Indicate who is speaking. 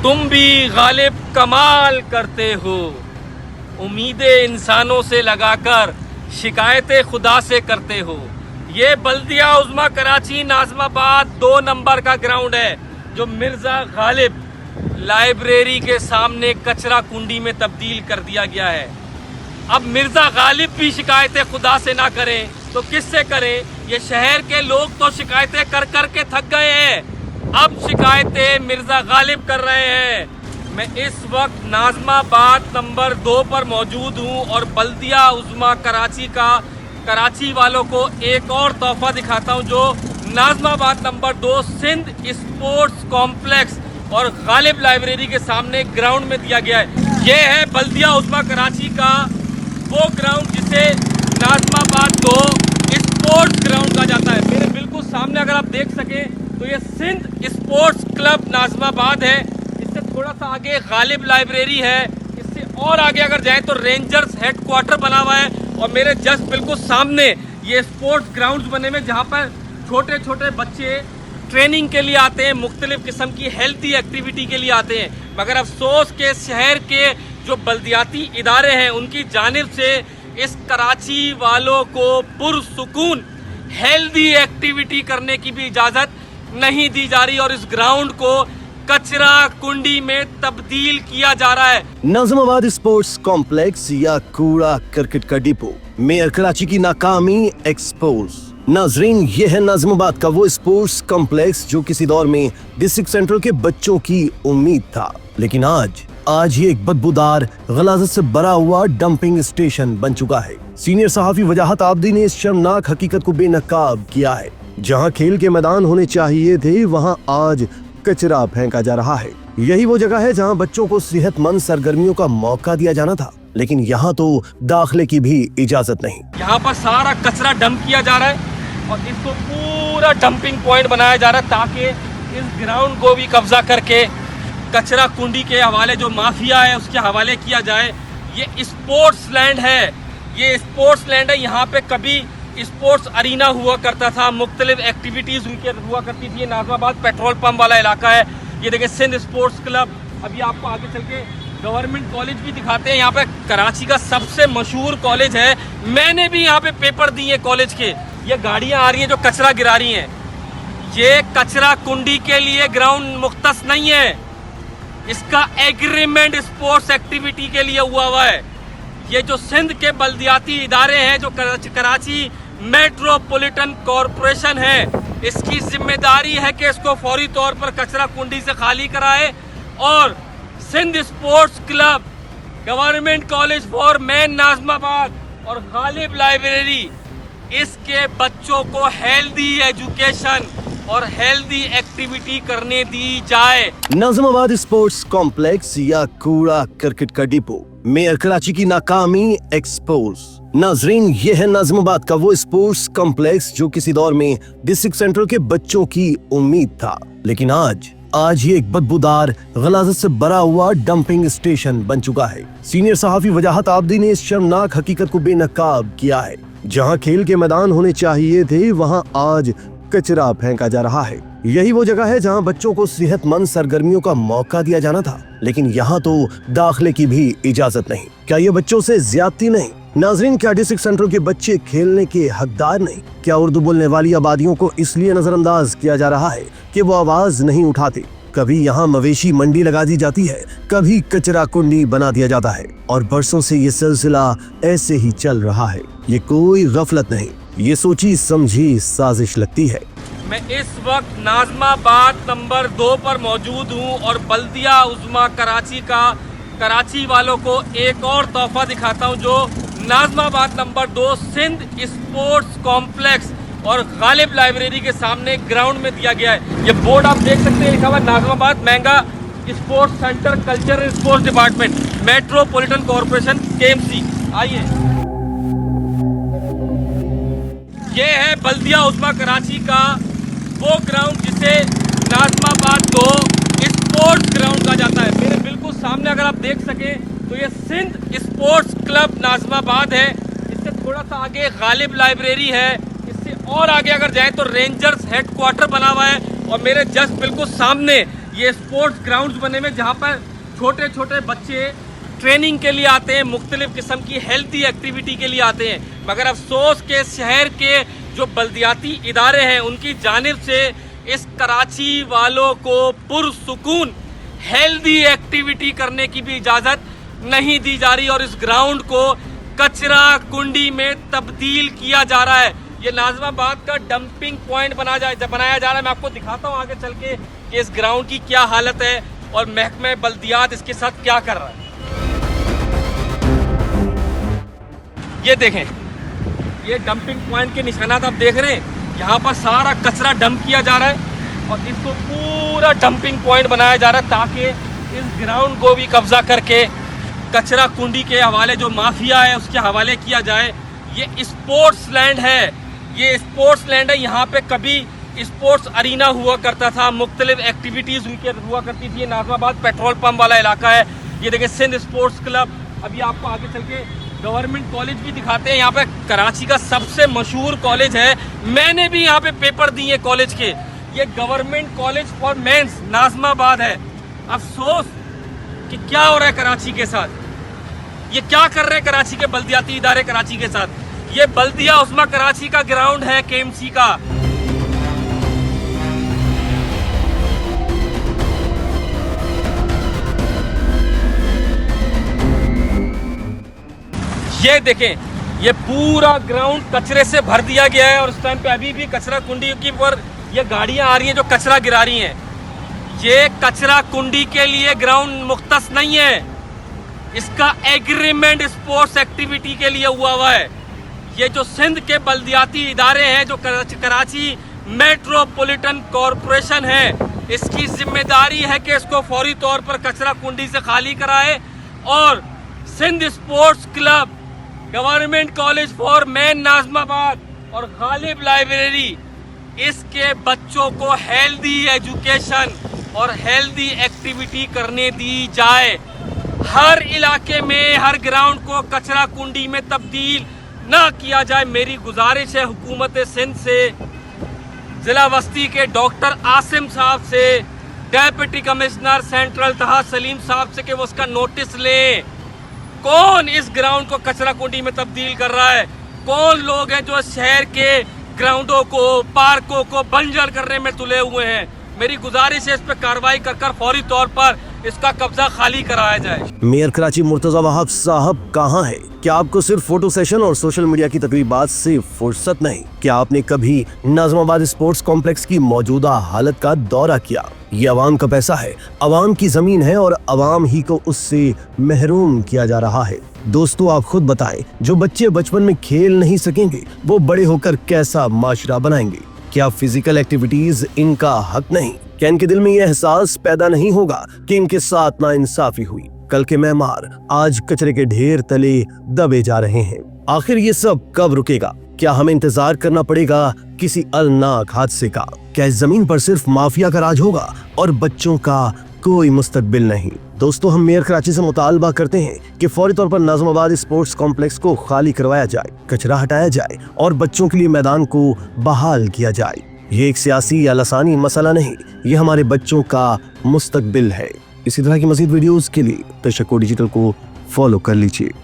Speaker 1: तुम भी गालिब कमाल करते हो, उम्मीदें इंसानों से लगाकर शिकायतें खुदा से करते हो। ये बल्दिया उज़्मा कराची नाज़िमाबाद 2 नंबर का ग्राउंड है जो मिर्ज़ा गालिब लाइब्रेरी के सामने कचरा कुंडी में तब्दील कर दिया गया है। अब मिर्ज़ा गालिब भी शिकायतें खुदा से ना करें तो किससे करें? ये शहर के लोग तो शिकायतें कर कर के थक गए हैं, अब शिकायतें मिर्ज़ा गालिब कर रहे हैं। मैं इस वक्त नाज़िमाबाद नंबर 2 पर मौजूद हूँ और बल्दिया उज़्मा कराची वालों को एक और तोहफा दिखाता हूँ जो Nazimabad number 2 Sindh sports complex और गालिब लाइब्रेरी के सामने ग्राउंड में दिया गया है। ये है बल्दिया उज़्मा कराची का वो ग्राउंड जिसे नाज़िमाबाद 2 स्पोर्ट्स ग्राउंड कहा जाता है। मेरे बिल्कुल सामने अगर आप देख सकें तो ये सिंध स्पोर्ट्स क्लब नाज़िमाबाद है। इससे थोड़ा सा आगे गालिब लाइब्रेरी है, इससे और आगे अगर जाए तो रेंजर्स हेडक्वार्टर बना हुआ है और मेरे जस्ट बिल्कुल सामने ये स्पोर्ट्स ग्राउंड्स बने हुए जहाँ पर छोटे छोटे बच्चे ट्रेनिंग के लिए आते हैं, मुख्तलिफ किस्म की हेल्थी एक्टिविटी के लिए आते हैं। मगर अफसोस के शहर के जो बल्दियाती इदारे हैं उनकी जानिब से इस कराची वालों को पुरसुकून हेल्थी एक्टिविटी करने की भी इजाज़त नहीं दी जा रही और इस ग्राउंड को कचरा कुंडी में तब्दील किया जा रहा है।
Speaker 2: नाज़िमाबाद स्पोर्ट्स कॉम्प्लेक्स या कूड़ा करकट का डिपो, मेयर कराची की नाकामी एक्सपोज। नाजरीन, ये है नाज़िमाबाद का वो स्पोर्ट्स कॉम्प्लेक्स जो किसी दौर में डिस्ट्रिक्ट सेंट्रल के बच्चों की उम्मीद था, लेकिन आज ये एक बदबूदार गलाजत से भरा हुआ डंपिंग स्टेशन बन चुका है। सीनियर सहाफी वजाहत आबदी ने इस शर्मनाक हकीकत को बेनकाब किया है। जहां खेल के मैदान होने चाहिए थे वहां आज कचरा फेंका जा रहा है। यही वो जगह है जहां बच्चों को सेहतमंद सरगर्मियों का मौका दिया जाना था, लेकिन यहाँ तो दाखिले की भी इजाजत नहीं।
Speaker 1: यहाँ पर सारा कचरा डंप किया जा रहा है और इसको पूरा डंपिंग पॉइंट बनाया जा रहा है ताकि इस ग्राउंड को भी कब्जा करके कचरा कुंडी के हवाले जो माफिया है उसके हवाले किया जाए। ये स्पोर्ट्स लैंड है, ये स्पोर्ट्स लैंड है। यहाँ पे कभी स्पोर्ट्स अरीना हुआ करता था, मुख्तलिफ एक्टिविटीज़ हुआ करती थी। नाज़िमाबाद पेट्रोल पंप वाला इलाका है। ये देखिए सिंध स्पोर्ट्स क्लब। अभी आपको आगे चल के गवर्नमेंट कॉलेज भी दिखाते हैं। यहाँ पे कराची का सबसे मशहूर कॉलेज है। मैंने भी यहाँ पे पेपर दिए कॉलेज के। ये गाड़ियाँ आ रही हैं जो कचरा गिरा रही हैं। ये कचरा कुंडी के लिए ग्राउंड मुख्तस नहीं है, इसका एग्रीमेंट स्पोर्ट्स एक्टिविटी के लिए हुआ है। ये जो सिंध के बल्दियाती इदारे हैं जो कराची मेट्रोपॉलिटन कॉरपोरेशन है, इसकी जिम्मेदारी है कि इसको फौरी तौर पर कचरा कुंडी से खाली कराए और Sindh sports club, government college for men Nazimabad और गालिब लाइब्रेरी इसके बच्चों को हेल्दी एजुकेशन और हेल्दी एक्टिविटी करने दी जाए।
Speaker 2: नाज़िमाबाद स्पोर्ट्स कॉम्प्लेक्स या कूड़ा करकट का डिपो, मेयर कराची की नाकामी एक्सपोज। नाजरीन, ये है नाज़िमाबाद का वो स्पोर्ट्स कॉम्प्लेक्स जो किसी दौर में डिस्ट्रिक्ट सेंट्रल के बच्चों की उम्मीद था, लेकिन आज ये एक बदबूदार गलाजत से भरा हुआ डंपिंग स्टेशन बन चुका है। सीनियर सहाफी वजाहत आबदी ने इस शर्मनाक हकीकत को बेनकाब किया है। जहां खेल के मैदान होने चाहिए थे वहां आज कचरा फेंका जा रहा है। यही वो जगह है जहां बच्चों को सेहतमंद सरगर्मियों का मौका दिया जाना था, लेकिन यहाँ तो दाखिले की भी इजाजत नहीं। क्या ये बच्चों से ज्यादती नहीं? नाजरीन, क्या डिस्ट्रिक्ट सेंट्रल के बच्चे खेलने के हकदार नहीं? क्या उर्दू बोलने वाली आबादियों को इसलिए नजरअंदाज किया जा रहा है कि वो आवाज नहीं उठाते? कभी यहाँ मवेशी मंडी लगा दी जाती है, कभी कचरा कुंडी बना दिया जाता है और बरसों से ये सिलसिला ऐसे ही चल रहा है। ये कोई गफलत नहीं, ये सोची समझी साजिश लगती है।
Speaker 1: मैं इस वक्त नाज़िमाबाद नंबर 2 पर मौजूद हूँ और बल्दिया उज़्मा कराची वालों को एक और तोहफा दिखाता हूँ जो Nazimabad number 2 Sindh sports complex और गालिब लाइब्रेरी के सामने ग्राउंड में दिया गया है। ये बोर्ड आप देख सकते हैं, लिखा हुआ नाज़िमाबाद महंगा sports centre culture and sports department metropolitan corporation KMC। आइए, ये है बल्दिया उज़्मा कराची का वो ग्राउंड जिसे नाज़िमाबाद 2 स्पोर्ट्स ग्राउंड कहा जाता है। मेरे बिल्कुल सामने अगर आप देख सकें तो ये सिंध स्पोर्ट्स क्लब नाज़िमाबाद है। इससे थोड़ा सा आगे गालिब लाइब्रेरी है, इससे और आगे अगर जाए तो रेंजर्स हेडक्वार्टर बना हुआ है और मेरे जस्ट बिल्कुल सामने ये स्पोर्ट्स ग्राउंड्स बने हुए जहाँ पर छोटे छोटे बच्चे ट्रेनिंग के लिए आते हैं, मुख्तलिफ किस्म की हेल्थी एक्टिविटी के लिए आते हैं। मगर अफसोस के शहर के जो बल्दियाती इदारे हैं उनकी जानिब से इस कराची वालों को पुरसुकून हेल्दी एक्टिविटी करने की भी इजाज़त नहीं दी जा रही और इस ग्राउंड को कचरा कुंडी में तब्दील किया जा रहा है। ये नाज़िमाबाद का डंपिंग पॉइंट बनाया जा रहा है। मैं आपको दिखाता हूँ आगे चल के कि इस ग्राउंड की क्या हालत है और महकमे बल्दियात इसके साथ क्या कर रहा है। ये देखें, ये डंपिंग पॉइंट के निशानात आप देख रहे हैं। यहाँ पर सारा कचरा डंप किया जा रहा है और इसको पूरा डंपिंग पॉइंट बनाया जा रहा है ताकि इस ग्राउंड को भी कब्जा करके कचरा कुंडी के हवाले जो माफिया है उसके हवाले किया जाए। ये स्पोर्ट्स लैंड है, ये स्पोर्ट्स लैंड है। यहाँ पे कभी स्पोर्ट्स अरीना हुआ करता था, मुख्तलिफ एक्टिविटीज़ हुआ करती थी। ये नाज़िमाबाद पेट्रोल पंप वाला इलाका है। ये देखिए सिंध स्पोर्ट्स क्लब। अभी आपको आगे चल के गवर्नमेंट कॉलेज भी दिखाते हैं। यहाँ पे कराची का सबसे मशहूर कॉलेज है, मैंने भी यहाँ पे पेपर दिए कॉलेज के। ये government college for mens Nazimabad है। अफसोस कि क्या हो रहा है कराची के साथ, ये क्या कर रहे हैं कराची के बल्दियाती इदारे कराची के साथ। ये बल्दिया उस्मा कराची का ग्राउंड है केएमसी का। ये देखें, ये पूरा ग्राउंड कचरे से भर दिया गया है और इस टाइम पे अभी भी कचरा कुंडी की पर ये गाड़ियां आ रही हैं जो कचरा गिरा रही हैं। ये कचरा कुंडी के लिए ग्राउंड मुख्तस नहीं है, इसका एग्रीमेंट स्पोर्ट्स एक्टिविटी के लिए हुआ है। ये जो सिंध के बल्दियाती इदारे हैं, जो कराची मेट्रोपॉलिटन कॉरपोरेशन है, इसकी जिम्मेदारी है कि इसको फौरी तौर पर कचरा कुंडी से खाली कराए और Sindh sports club, government college for men Nazimabad और गालिब लाइब्रेरी, इसके बच्चों को हेल्दी एजुकेशन और हेल्दी एक्टिविटी करने दी जाए। हर इलाके में हर ग्राउंड को कचरा कुंडी में तब्दील ना किया जाए। मेरी गुजारिश है हुकूमत सिंध से, जिला वस्ती के डॉक्टर आसिम साहब से, डेप्यूटी कमिश्नर सेंट्रल तहा सलीम साहब से कि वो उसका नोटिस लें। कौन इस ग्राउंड को कचरा कुंडी में तब्दील कर रहा है? कौन लोग हैं जो शहर के ग्राउंडों को, पार्कों को बंजर करने में तुले हुए हैं? मेरी गुजारिश है इस पर कार्रवाई कर फौरी तौर पर इसका कब्जा खाली कराया जाए।
Speaker 2: मेयर कराची मुर्तजा वहाब साहब कहाँ है? क्या आपको सिर्फ फोटो सेशन और सोशल मीडिया की तकरीबात से फुर्सत नहीं? क्या आपने कभी नाज़िमाबाद स्पोर्ट्स कॉम्प्लेक्स की मौजूदा हालत का दौरा किया? ये अवाम का पैसा है, अवाम की जमीन है और अवाम ही को उससे महरूम किया जा रहा है। दोस्तों, आप खुद बताएं, जो बच्चे बचपन में खेल नहीं सकेंगे वो बड़े होकर कैसा माशरा बनाएंगे? क्या फिजिकल एक्टिविटीज इनका हक नहीं? क्या इनके दिल में यह एहसास पैदा नहीं होगा कि इनके साथ नाइंसाफी हुई? कल के मेहमान आज कचरे के ढेर तले दबे जा रहे हैं। आखिर ये सब कब रुकेगा? क्या हमें इंतजार करना पड़ेगा किसी अलनाक हादसे का? क्या इस जमीन पर सिर्फ माफिया का राज होगा और बच्चों का कोई मुस्तकबिल नहीं? दोस्तों, हम मेयर कराची से मुतालबा करते हैं कि फौरी तौर पर नाज़िमाबाद स्पोर्ट्स कॉम्प्लेक्स को खाली करवाया जाए, कचरा हटाया जाए और बच्चों के लिए मैदान को बहाल किया जाए। ये एक सियासी या लसानी मसला नहीं, ये हमारे बच्चों का मुस्तकबिल है। इसी तरह की मज़ीद वीडियोस के लिए तशक्कुर डिजिटल को फॉलो कर लीजिए।